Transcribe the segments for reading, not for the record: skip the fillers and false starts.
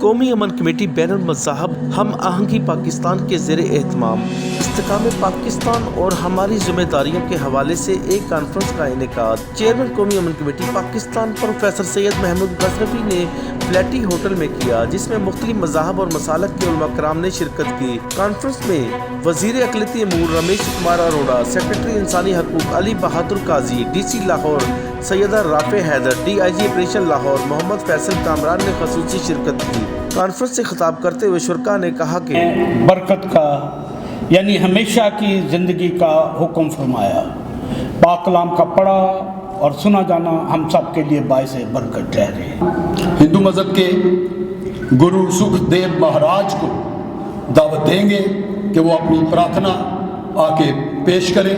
قومی امن کمیٹی بین المذاہب ہم آہنگی پاکستان کے زیر اہتمام استحکام پاکستان اور ہماری ذمہ داریوں کے حوالے سے ایک کانفرنس کا انعقاد چیئرمین قومی امن کمیٹی پاکستان پروفیسر سید محمود غزنوی نے فلیٹی ہوٹل میں کیا، جس میں مختلف مذاہب اور مسالک کے علماء کرام نے شرکت کی۔ کانفرنس میں وزیر اقلیتی امور رمیش کمار اروڑا، سیکرٹری انسانی حقوق Ali Bahadur Qazi, D C Lahore Syeda Rafia Haider, D I G operation Lahore Muhammad Faisal Kamran نے خصوصی شرکت کی۔ کانفرنس سے خطاب کرتے ہوئے شرکاء نے کہا کہ برکت کا یعنی ہمیشہ کی زندگی کا حکم فرمایا۔ پاک کلام کا پڑھا اور سنا جانا ہم سب کے لیے باعث برکت ٹھہرے۔ ہندو مذہب کے گرو سکھ دیو مہاراج کو دعوت دیں گے کہ وہ اپنی پرارتھنا آ کے پیش کریں۔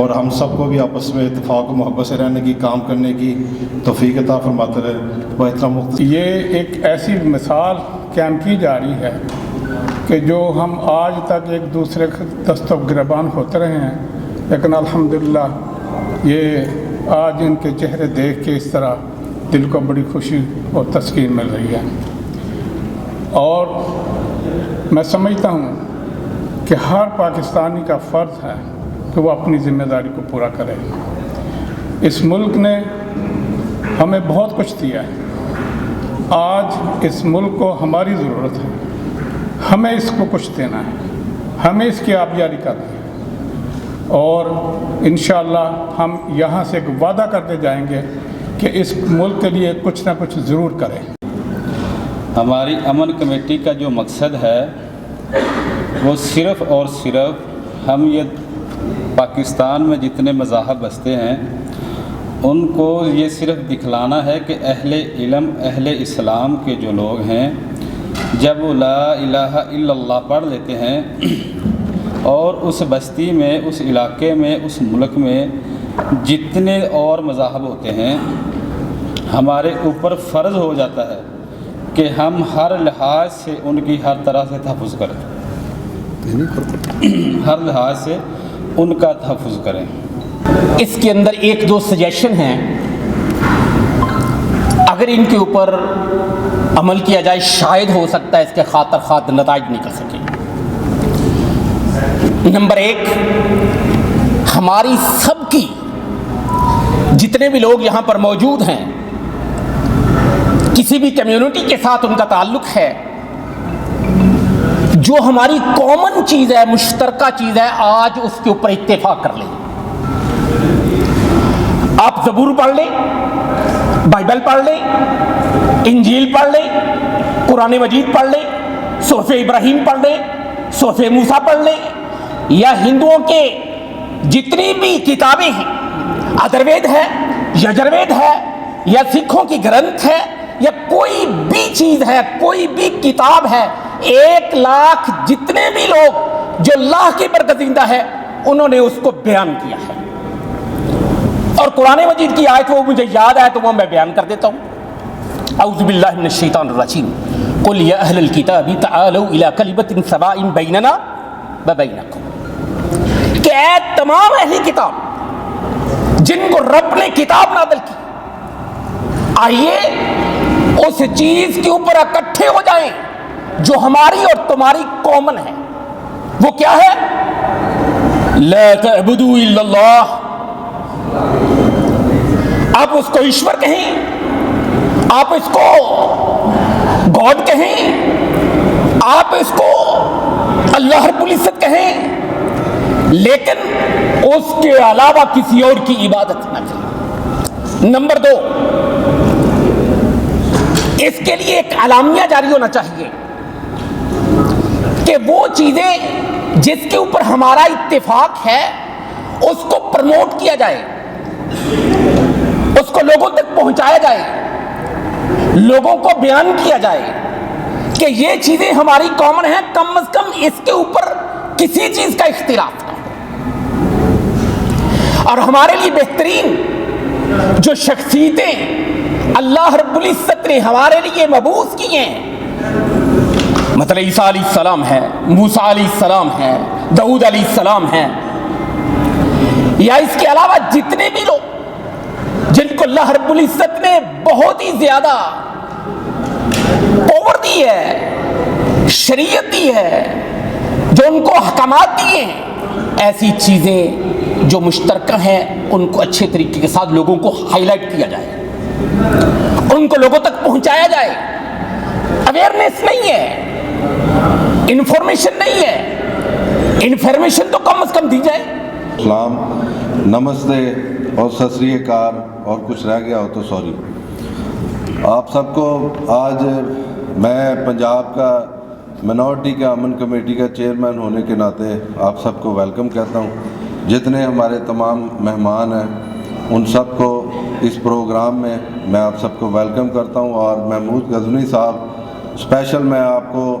اور ہم سب کو بھی آپس میں اتفاق و محبت سے رہنے کی، کام کرنے کی توفیق عطا فرماتے رہے۔ وہ اتنا مختصر یہ ایک ایسی مثال قائم کی جا رہی ہے کہ جو ہم آج تک ایک دوسرے کے دست و گریبان ہوتے رہے ہیں، لیکن الحمدللہ یہ آج ان کے چہرے دیکھ کے اس طرح دل کو بڑی خوشی اور تسکین مل رہی ہے۔ اور میں سمجھتا ہوں کہ ہر پاکستانی کا فرض ہے کہ وہ اپنی ذمہ داری کو پورا کرے۔ اس ملک نے ہمیں بہت کچھ دیا ہے، آج اس ملک کو ہماری ضرورت ہے، ہمیں اس کو کچھ دینا ہے، ہمیں اس کی آبیاری کرنی ہے، اور انشاءاللہ ہم یہاں سے ایک وعدہ کرتے جائیں گے کہ اس ملک کے لیے کچھ نہ کچھ ضرور کریں۔ ہماری امن کمیٹی کا جو مقصد ہے وہ صرف اور صرف ہم یہ پاکستان میں جتنے مذاہب بستے ہیں ان کو یہ صرف دکھلانا ہے کہ اہل علم، اہل اسلام کے جو لوگ ہیں، جب وہ لا الہ الا اللہ پڑھ لیتے ہیں اور اس بستی میں، اس علاقے میں، اس ملک میں جتنے اور مذاہب ہوتے ہیں، ہمارے اوپر فرض ہو جاتا ہے کہ ہم ہر لحاظ سے ان کی ہر طرح سے تحفظ کریں، ہر لحاظ سے ان کا تحفظ کریں۔ اس کے اندر ایک دو سجیشن ہیں، اگر ان کے اوپر عمل کیا جائے شاید ہو سکتا ہے اس کے خاطر خواہ نتائج نکل سکے۔ نمبر ایک، ہماری سب کی، جتنے بھی لوگ یہاں پر موجود ہیں، کسی بھی کمیونٹی کے ساتھ ان کا تعلق ہے، جو ہماری کامن چیز ہے، مشترکہ چیز ہے، آج اس کے اوپر اتفاق کر لیں۔ آپ زبور پڑھ لیں، بائبل پڑھ لیں، انجیل پڑھ لیں، قرآن مجید پڑھ لیں، صحف ابراہیم پڑھ لیں، صحف موسیٰ پڑھ لیں، یا ہندوؤں کے جتنی بھی کتابیں ہیں، ادروید ہے، یجروید ہے، یا سکھوں کی گرنتھ ہے، یا کوئی بھی چیز ہے، کوئی بھی کتاب ہے، 1,00,000 جتنے بھی لوگ جو اللہ کی برگزیدہ ہے انہوں نے اس کو بیان کیا ہے۔ اور قرآن مجید کی آیت وہ مجھے یاد ہے تو وہ میں بیان کر دیتا ہوں۔ اعوذ باللہ من الشیطان الرجیم، قل یا اہل الکتاب تعالوا الی کلمۃ سواء بیننا وبینکم، کہ اے تمام اہل کتاب جن کو رب نے کتاب نازل کی، آئیے اس چیز کے اوپر اکٹھے ہو جائیں جو ہماری اور تمہاری کامن ہے۔ وہ کیا ہے؟ لا تعبدوا الا اللہ، آپ اس کو ایشور کہیں، آپ اس کو گاڈ کہیں، آپ اس کو اللہ رب العزت کہیں، لیکن اس کے علاوہ کسی اور کی عبادت نہ کریں۔ نمبر 2، اس کے لیے ایک اعلامیہ جاری ہونا چاہیے کہ وہ چیزیں جس کے اوپر ہمارا اتفاق ہے اس کو پروموٹ کیا جائے، اس کو لوگوں تک پہنچایا جائے، لوگوں کو بیان کیا جائے کہ یہ چیزیں ہماری کامن ہیں، کم از کم اس کے اوپر کسی چیز کا اختلاف نہ ہو۔ اور ہمارے لیے بہترین جو شخصیتیں اللہ رب العزت نے ہمارے لیے مبعوث کی ہیں، مثلا عیسیٰ علیہ السلام ہے، موسیٰ علیہ السلام ہے، داؤد علیہ السلام ہے، یا اس کے علاوہ جتنے بھی لوگ جن کو اللہ رب العزت نے بہت ہی زیادہ پاور دی ہے، شریعت دی ہے، جو ان کو احکامات دیے ہیں، ایسی چیزیں جو مشترکہ ہیں ان کو اچھے طریقے کے ساتھ لوگوں کو ہائی لائٹ کیا جائے، ان کو لوگوں تک پہنچایا جائے۔ اویئرنیس نہیں ہے، انفارمیشن نہیں ہے، انفارمیشن تو کم از کم دی جائے۔ السلام، نمستے اور ست سری اکال، اور کچھ رہ گیا ہو تو سوری۔ آپ سب کو آج میں پنجاب کا منورٹی کا امن کمیٹی کا چیئرمین ہونے کے ناطے آپ سب کو ویلکم کہتا ہوں۔ جتنے ہمارے تمام مہمان ہیں ان سب کو اس پروگرام میں میں آپ سب کو ویلکم کرتا ہوں، اور محمود غزنوی صاحب اسپیشل میں آپ کو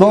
2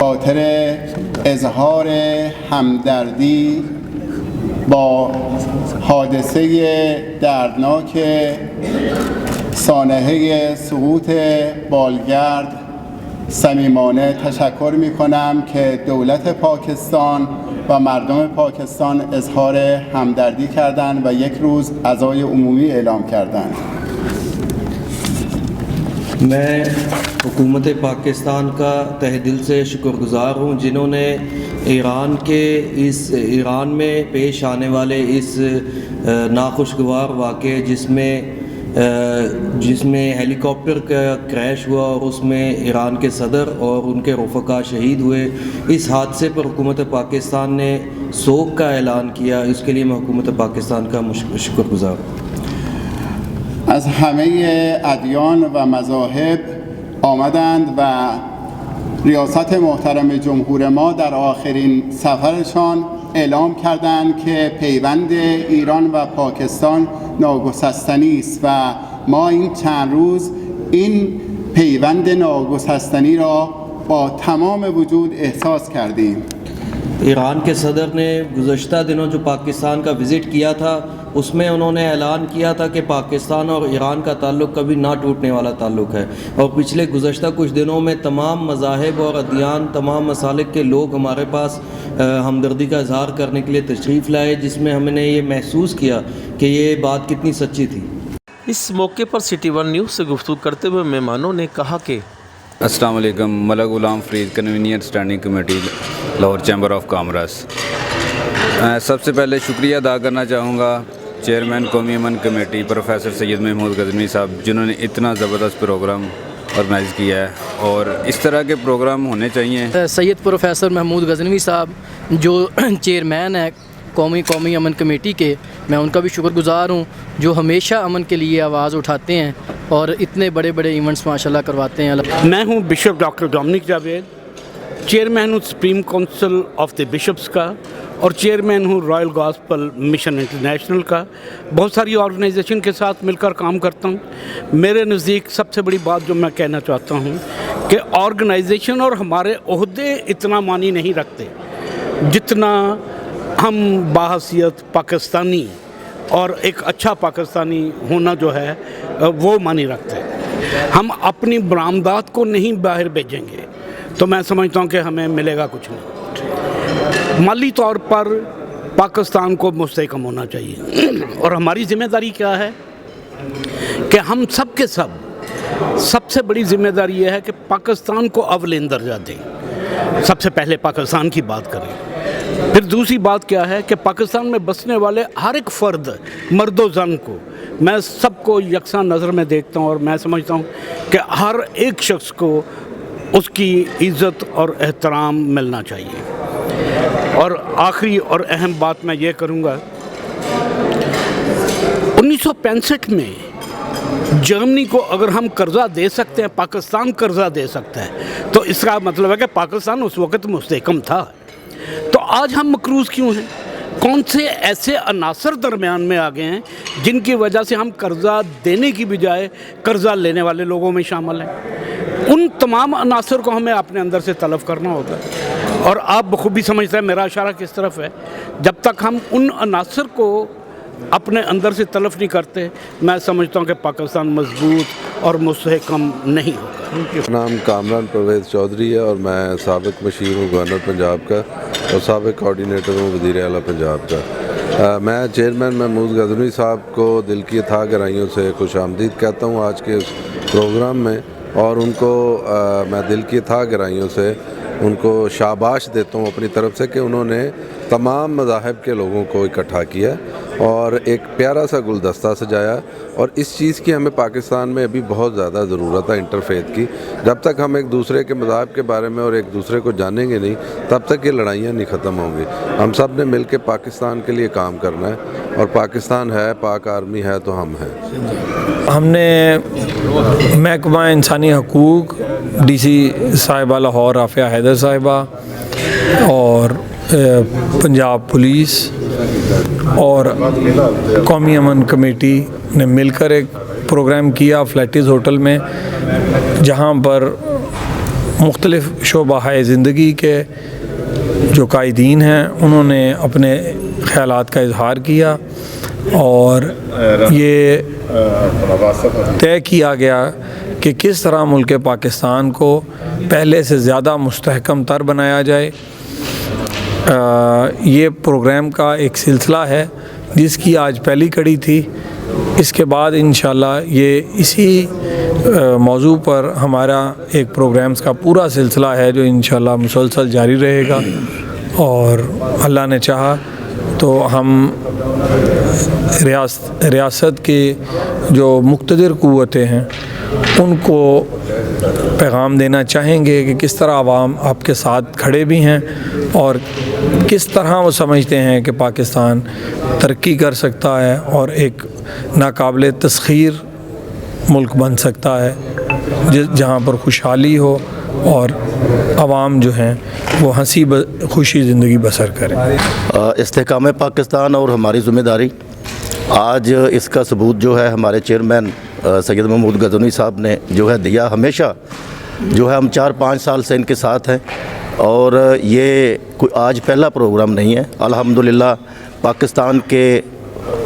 خاطر اظهار همدردی با حادثه دردناک سانحه سقوط بالگرد صمیمانه تشکر می کنم که دولت پاکستان و مردم پاکستان اظهار همدردی کردند و یک روز عزای عمومی اعلام کردند. میں حکومت پاکستان کا تہ دل سے شکر گزار ہوں جنہوں نے ایران میں پیش آنے والے اس ناخوشگوار واقعے جس میں ہیلی کاپٹر کا کریش ہوا اور اس میں ایران کے صدر اور ان کے رفقا شہید ہوئے، اس حادثے پر حکومت پاکستان نے سوگ کا اعلان کیا، اس کے لیے میں حکومت پاکستان کا شکر گزار ہوں۔ از همه ادیان و مذاهب آمدند و ریاست محترم جمهور ما در آخرین سفرشان اعلام کردند که پیوند ایران و پاکستان ناگسستنی است و ما این چند روز این پیوند ناگسستنی را با تمام وجود احساس کردیم۔ ایران کے صدر نے گزشتہ دنوں جو پاکستان کا وزٹ کیا تھا، اس میں انہوں نے اعلان کیا تھا کہ پاکستان اور ایران کا تعلق کبھی نہ ٹوٹنے والا تعلق ہے، اور پچھلے گزشتہ کچھ دنوں میں تمام مذاہب اور ادیان، تمام مسالک کے لوگ ہمارے پاس ہمدردی کا اظہار کرنے کے لیے تشریف لائے، جس میں ہم نے یہ محسوس کیا کہ یہ بات کتنی سچی تھی۔ اس موقع پر سٹی ون نیوز سے گفتگو کرتے ہوئے مہمانوں نے کہا کہ السلام علیکم، Malik Ghulam Farid, convener standing committee Lahore chamber of commerce. سب سے پہلے شکریہ ادا کرنا چاہوں گا چیئرمین قومی امن کمیٹی پروفیسر سید محمود غزنوی صاحب، جنہوں نے اتنا زبردست پروگرام آرگنائز کیا ہے، اور اس طرح کے پروگرام ہونے چاہیے۔ سید پروفیسر محمود غزنوی صاحب جو چیئرمین ہیں قومی امن کمیٹی کے، میں ان کا بھی شکر گزار ہوں، جو ہمیشہ امن کے لیے آواز اٹھاتے ہیں اور اتنے بڑے بڑے ایونٹس ماشاءاللہ کرواتے ہیں۔ میں ہوں bishop doctor Dominic Javed, chairman ہوں supreme council of the bishops کا، اور چیئرمین ہوں رائل گاسپل مشن انٹرنیشنل کا۔ بہت ساری آرگنائزیشن کے ساتھ مل کر کام کرتا ہوں۔ میرے نزدیک سب سے بڑی بات جو میں کہنا چاہتا ہوں کہ آرگنائزیشن اور ہمارے عہدے اتنا معنی نہیں رکھتے جتنا ہم باحثیت پاکستانی اور ایک اچھا پاکستانی ہونا جو ہے وہ معنی رکھتے ہیں۔ ہم اپنی برآمدات کو نہیں باہر بھیجیں گے تو میں سمجھتا ہوں کہ ہمیں ملے گا کچھ نہیں۔ مالی طور پر پاکستان کو مستحکم ہونا چاہیے، اور ہماری ذمہ داری کیا ہے کہ ہم سب کے سب سے بڑی ذمہ داری یہ ہے کہ پاکستان کو اولین درجہ دیں۔ سب سے پہلے پاکستان کی بات کریں، پھر دوسری بات کیا ہے کہ پاکستان میں بسنے والے ہر ایک فرد، مرد و زن کو، میں سب کو یکساں نظر میں دیکھتا ہوں، اور میں سمجھتا ہوں کہ ہر ایک شخص کو اس کی عزت اور احترام ملنا چاہیے۔ اور آخری اور اہم بات میں یہ کروں گا، 1965 میں جرمنی کو اگر ہم قرضہ دے سکتے ہیں، پاکستان قرضہ دے سکتا ہے، تو اس کا مطلب ہے کہ پاکستان اس وقت مستحکم تھا۔ تو آج ہم مقروض کیوں ہیں؟ کون سے ایسے عناصر درمیان میں آ گئے ہیں جن کی وجہ سے ہم قرضہ دینے کی بجائے قرضہ لینے والے لوگوں میں شامل ہیں؟ ان تمام عناصر کو ہمیں اپنے اندر سے طلب کرنا ہوگا، اور آپ بخوبی سمجھتے ہیں میرا اشارہ کس طرف ہے۔ جب تک ہم ان عناصر کو اپنے اندر سے طلب نہیں کرتے، میں سمجھتا ہوں کہ پاکستان مضبوط اور مستحکم نہیں ہوگا۔ میرا نام کامران پرویز چودھری ہے، اور میں سابق مشیر ہوں گورنر پنجاب کا، اور سابق کوآرڈینیٹر ہوں وزیر اعلیٰ پنجاب کا۔ میں چیئرمین محمود غزنوی صاحب کو دل کی اتھاہ گہرائیوں سے خوش آمدید کہتا ہوں آج کے اس پروگرام میں، اور ان کو میں دل کی اتھاہ گہرائیوں سے ان کو شاباش دیتا ہوں اپنی طرف سے کہ انہوں نے تمام مذاہب کے لوگوں کو اکٹھا کیا اور ایک پیارا سا گلدستہ سجایا، اور اس چیز کی ہمیں پاکستان میں ابھی بہت زیادہ ضرورت ہے انٹرفیتھ کی۔ جب تک ہم ایک دوسرے کے مذاہب کے بارے میں اور ایک دوسرے کو جانیں گے نہیں، تب تک یہ لڑائیاں نہیں ختم ہوں گی۔ ہم سب نے مل کے پاکستان کے لیے کام کرنا ہے، اور پاکستان ہے، پاک آرمی ہے تو ہم ہیں۔ ہم نے محکمہ انسانی حقوق، ڈی سی صاحبہ لاہور رافعہ حیدر صاحبہ، اور پنجاب پولیس اور قومی امن کمیٹی نے مل کر ایک پروگرام کیا فلیٹیز ہوٹل میں، جہاں پر مختلف شعبہ زندگی کے جو قائدین ہیں انہوں نے اپنے خیالات کا اظہار کیا، اور یہ طے کیا گیا کہ کس طرح ملک پاکستان کو پہلے سے زیادہ مستحکم تر بنایا جائے۔ یہ پروگرام کا ایک سلسلہ ہے جس کی آج پہلی کڑی تھی۔ اس کے بعد انشاءاللہ یہ اسی موضوع پر ہمارا ایک پروگرامز کا پورا سلسلہ ہے جو انشاءاللہ مسلسل جاری رہے گا، اور اللہ نے چاہا تو ہم ریاست کے جو مقتدر قوتیں ہیں ان کو پیغام دینا چاہیں گے کہ کس طرح عوام آپ کے ساتھ کھڑے بھی ہیں، اور کس طرح وہ سمجھتے ہیں کہ پاکستان ترقی کر سکتا ہے اور ایک ناقابل تسخیر ملک بن سکتا ہے، جہاں پر خوشحالی ہو اور عوام جو ہیں وہ ہنسی خوشی زندگی بسر کریں۔ استحکام پاکستان اور ہماری ذمہ داری، آج اس کا ثبوت جو ہے ہمارے چیئرمین سید محمود غزنوی صاحب نے جو ہے دیا۔ ہمیشہ جو ہے ہم 4-5 سال سے ان کے ساتھ ہیں، اور یہ کوئی آج پہلا پروگرام نہیں ہے۔ الحمدللہ پاکستان کے